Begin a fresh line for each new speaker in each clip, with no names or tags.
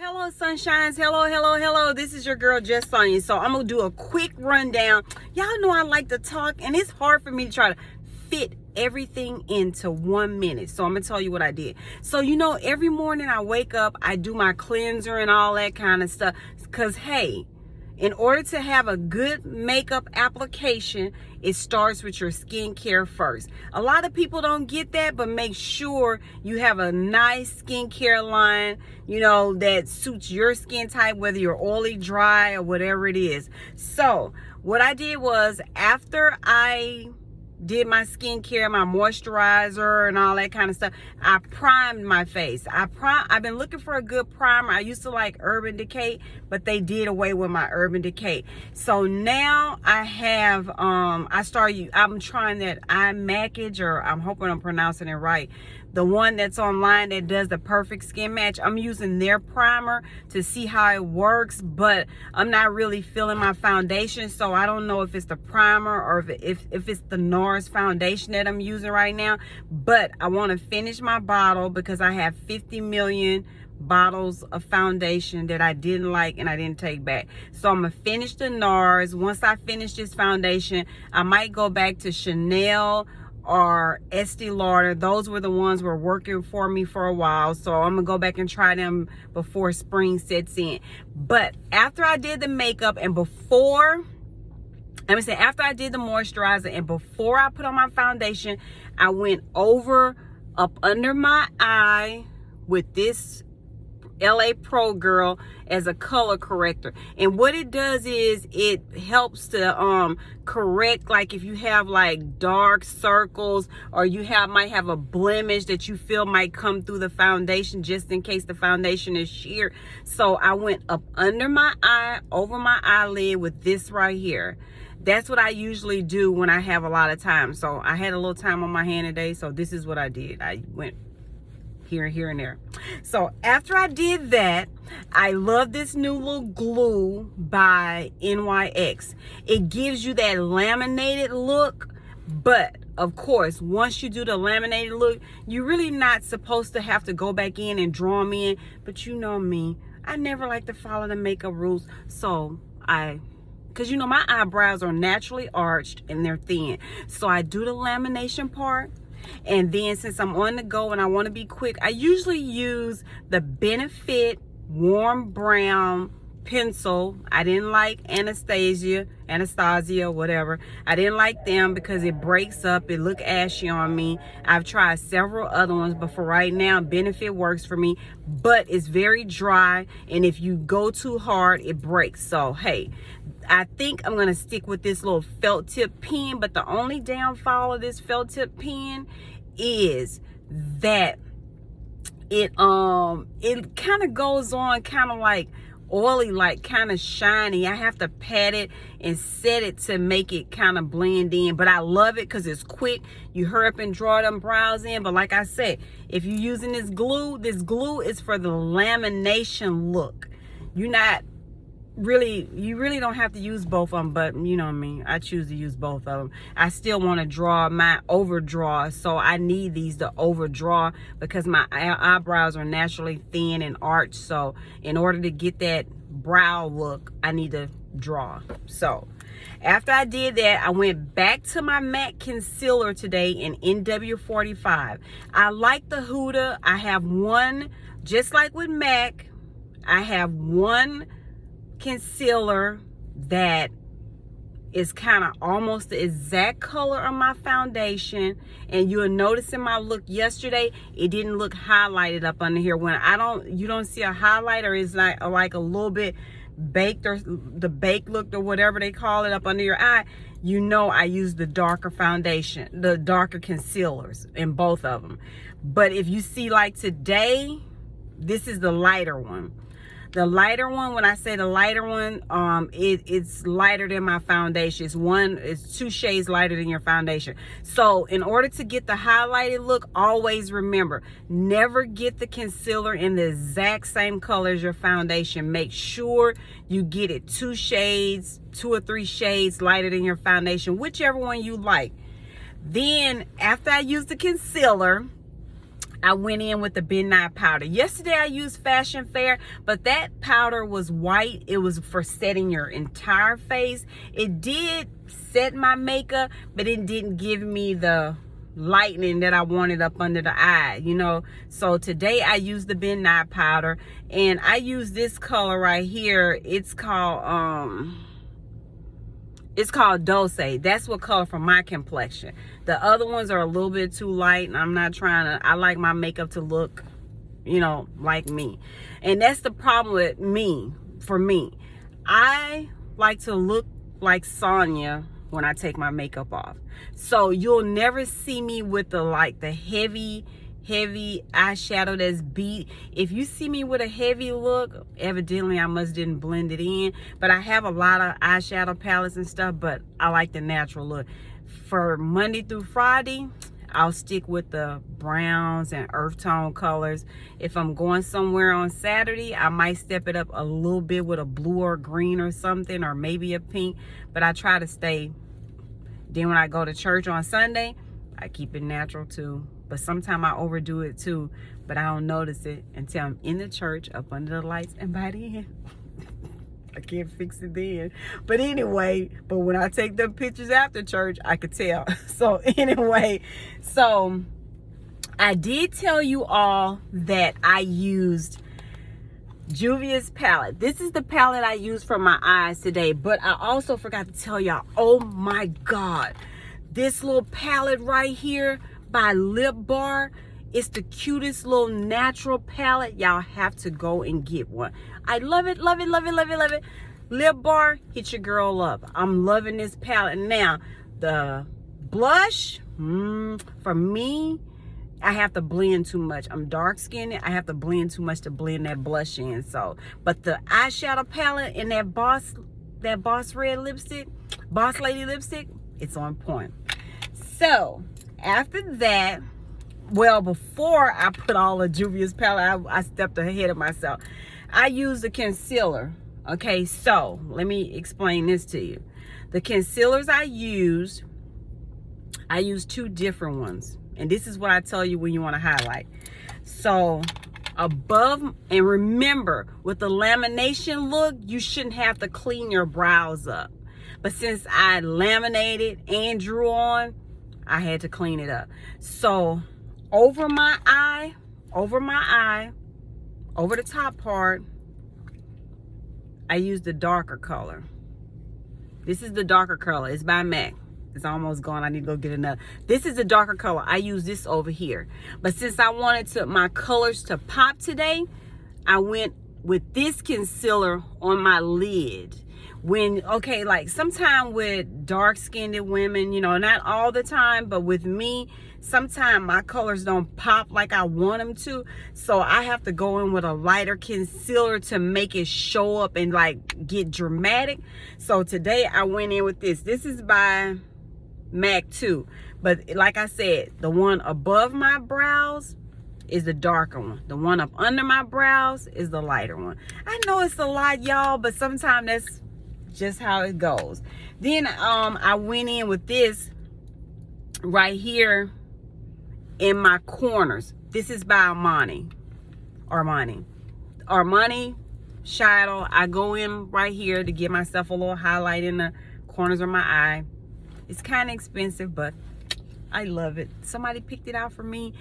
Hello, sunshines. Hello. This is your girl, Just Sonya. So I'm going to do a quick rundown. Y'all know I like to talk, and it's hard for me to try to fit everything into 1 minute. So I'm going to tell you what I did. So, every morning I wake up, I do my cleanser and all that kind of stuff. Because, hey, in order to have a good makeup application, it starts with your skincare first. A lot of people don't get that, but make sure you have a nice skincare line, that suits your skin type, whether you're oily, dry, or whatever it is. So what I did was, after I did my skincare, my moisturizer and all that kind of stuff, I primed my face. I've been looking for a good primer. I used to like Urban Decay, but they did away with my Urban Decay. So now I have I'm trying that iMackage, or I'm hoping I'm pronouncing it right, the one that's online that does the perfect skin match. I'm using their primer to see how it works, but I'm not really feeling my foundation, so I don't know if it's the primer or if it's the NARS foundation that I'm using right now. But I want to finish my bottle because I have 50 million bottles of foundation that I didn't like and I didn't take back. So I'm gonna finish the NARS. Once I finish this foundation, I might go back to Chanel or Estee Lauder. Those were the ones were working for me for a while, so I'm gonna go back and try them before spring sets in. But after I did the makeup and after I did the moisturizer and before I put on my foundation, I went up under my eye with this LA Pro Girl as a color corrector. And what it does is it helps to correct, like if you have like dark circles, or you might have a blemish that you feel might come through the foundation, just in case the foundation is sheer. So I went up under my eye, over my eyelid with this right here. That's what I usually do when I have a lot of time. So I had a little time on my hand today, so this is what I did. I went here and there. So after I did that, I love this new little glue by NYX. It gives you that laminated look, but of course, once you do the laminated look, you're really not supposed to have to go back in and draw them in. But you know me, I never like to follow the makeup rules. So because my eyebrows are naturally arched and they're thin. So I do the lamination part. And then since I'm on the go and I want to be quick, I usually use the Benefit Warm Brown pencil. I didn't like Anastasia, whatever. I didn't like them because it breaks up. It look ashy on me. I've tried several other ones, but for right now, Benefit works for me. But it's very dry, and if you go too hard, it breaks. So, hey, I think I'm going to stick with this little felt tip pen, but the only downfall of this felt tip pen is that it kind of goes on kind of like oily, like kind of shiny. I have to pat it and set it to make it kind of blend in, but I love it because it's quick. You hurry up and draw them brows in. But like I said, if you're using this glue is for the lamination look. You really don't have to use both of them, but you know what I mean, I choose to use both of them. I still want to draw my overdraw, so I need these to overdraw because my eyebrows are naturally thin and arched. So in order to get that brow look, I need to draw. So after I did that, I went back to my MAC concealer today in NW45. I like the Huda. I have one, just like with MAC, I have one concealer that is kind of almost the exact color of my foundation, and you'll notice in my look yesterday, it didn't look highlighted up under here. When you don't see a highlighter, it's like a little bit baked, or the baked look, or whatever they call it, up under your eye. I use the darker foundation, the darker concealers in both of them. But if you see, like today, this is the lighter one. The lighter one, when I say the lighter one, it's lighter than my foundation. It's 2 shades lighter than your foundation. So in order to get the highlighted look, always remember, never get the concealer in the exact same color as your foundation. Make sure you get it 2 or 3 shades lighter than your foundation, whichever one you like. Then after I use the concealer, I went in with the midnight powder. Yesterday I used Fashion Fair, but that powder was white. It was for setting your entire face. It did set my makeup, but it didn't give me the lightening that I wanted up under the eye, you know. So today I used the midnight powder, and I use this color right here. It's called Dulce. That's what color for my complexion. The other ones are a little bit too light, and I'm not trying to, I like my makeup to look, you know, like me. And that's the problem with me, for me. I like to look like Sonya when I take my makeup off. So you'll never see me with the heavy eyeshadow that's beat. If you see me with a heavy look, evidently I must didn't blend it in. But I have a lot of eyeshadow palettes and stuff, but I like the natural look. For Monday through Friday, I'll stick with the browns and earth tone colors. If I'm going somewhere on Saturday, I might step it up a little bit with a blue or green or something, or maybe a pink, but I try to stay. Then when I go to church on Sunday, I keep it natural too. But sometimes I overdo it too, but I don't notice it until I'm in the church up under the lights, and by then I can't fix it then. But anyway, but when I take the pictures after church, I could tell. So anyway, so I did tell you all that I used Juvia's palette. This is the palette I used for my eyes today, but I also forgot to tell y'all, oh my God, this little palette right here by Lip Bar, it's the cutest little natural palette. Y'all have to go and get one. I love it, love it, love it, love it, love it. Lip Bar, hit your girl up. I'm loving this palette. Now, the blush, for me, I have to blend too much. I'm dark skinned. I have to blend too much to blend that blush in. So, but the eyeshadow palette and that Boss Red lipstick, Boss Lady lipstick, it's on point. So, after that, well, before I put all the Juvia's palette, I stepped ahead of myself. I used the concealer. Okay, so let me explain this to you. The concealers I used two different ones. And this is what I tell you when you want to highlight. So above, and remember, with the lamination look, you shouldn't have to clean your brows up. But since I laminated and drew on, I had to clean it up. So over my eye, over the top part, I used the darker color. This is the darker color. It's by MAC. It's almost gone. I need to go get another. This is the darker color. I use this over here. But since I wanted my colors to pop today, I went with this concealer on my lid. Okay, like sometimes with dark-skinned women, you know, not all the time, but with me, sometimes my colors don't pop like I want them to. So I have to go in with a lighter concealer to make it show up and like get dramatic. So today I went in with this. This is by MAC too. But like I said, the one above my brows is the darker one. The one up under my brows is the lighter one. I know it's a lot, y'all, but sometimes that's just how it goes. Then I went in with this right here in my corners. This is by Armani shadow. I go in right here to give myself a little highlight in the corners of my eye. It's kind of expensive, but I love it. Somebody picked it out for me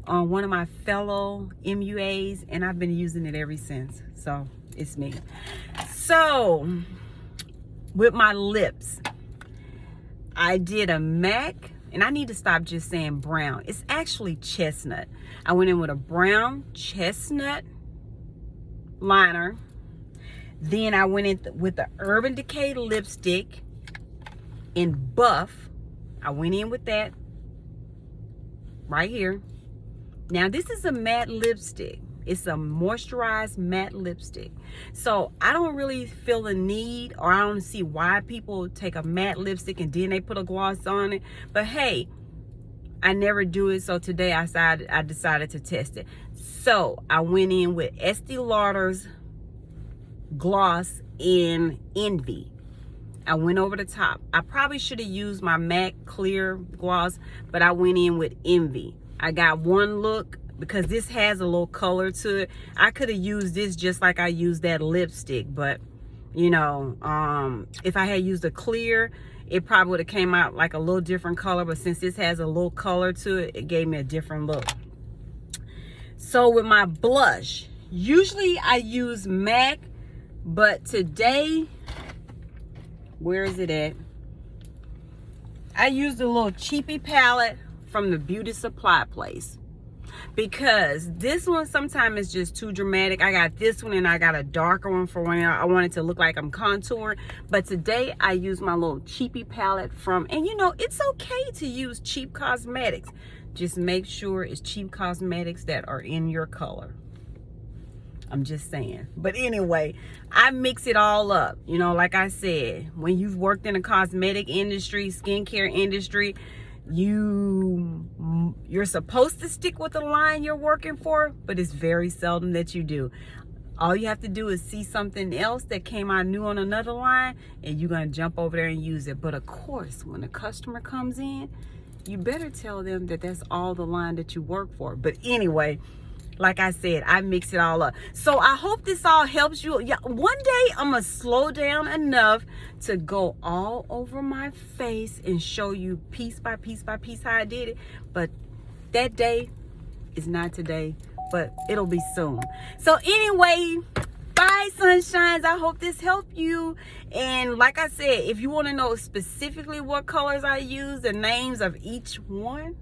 on one of my fellow MUAs, and I've been using it ever since. So it's me. So with my lips, I did a MAC, and I need to stop just saying brown. It's actually chestnut. I went in with a brown chestnut liner. Then I went in with the Urban Decay lipstick in Buff. I went in with that right here. Now this is a matte lipstick. It's a moisturized matte lipstick. So I don't really feel the need, or I don't see why people take a matte lipstick and then they put a gloss on it. But hey, I never do it. So today I decided to test it. So I went in with Estee Lauder's gloss in Envy. I went over the top. I probably should have used my MAC clear gloss, but I went in with Envy. I got one look because this has a little color to it. I could have used this just like I used that lipstick, but you know, if I had used a clear, it probably would have came out like a little different color. But since this has a little color to it, it gave me a different look. So with my blush, usually I use MAC, but today, where is it at? I used a little cheapy palette from the Beauty Supply Place, because this one sometimes is just too dramatic. I got this one and I got a darker one for when I want it to look like I'm contouring. But today I use my little cheapy palette from, and you know, it's okay to use cheap cosmetics. Just make sure it's cheap cosmetics that are in your color. I'm just saying. But anyway, I mix it all up. You know, like I said, when you've worked in a cosmetic industry, skincare industry, you're supposed to stick with the line you're working for, but it's very seldom that you do. All you have to do is see something else that came out new on another line, and you're going to jump over there and use it. But of course, when a customer comes in, you better tell them that that's all the line that you work for. But anyway, like I said, I mix it all up. So I hope this all helps you. Yeah, one day I'm going to slow down enough to go all over my face and show you piece by piece by piece how I did it. But that day is not today, but it'll be soon. So anyway, bye sunshines. I hope this helped you. And like I said, if you want to know specifically what colors I use, the names of each one,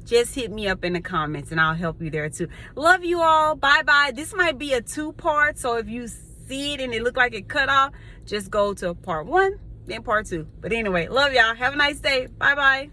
just hit me up in the comments and I'll help you there too. Love you all. Bye bye. This might be a 2-part, so if you see it and it look like it cut off, just go to part 1 then part 2. But anyway, love y'all. Have a nice day. Bye bye.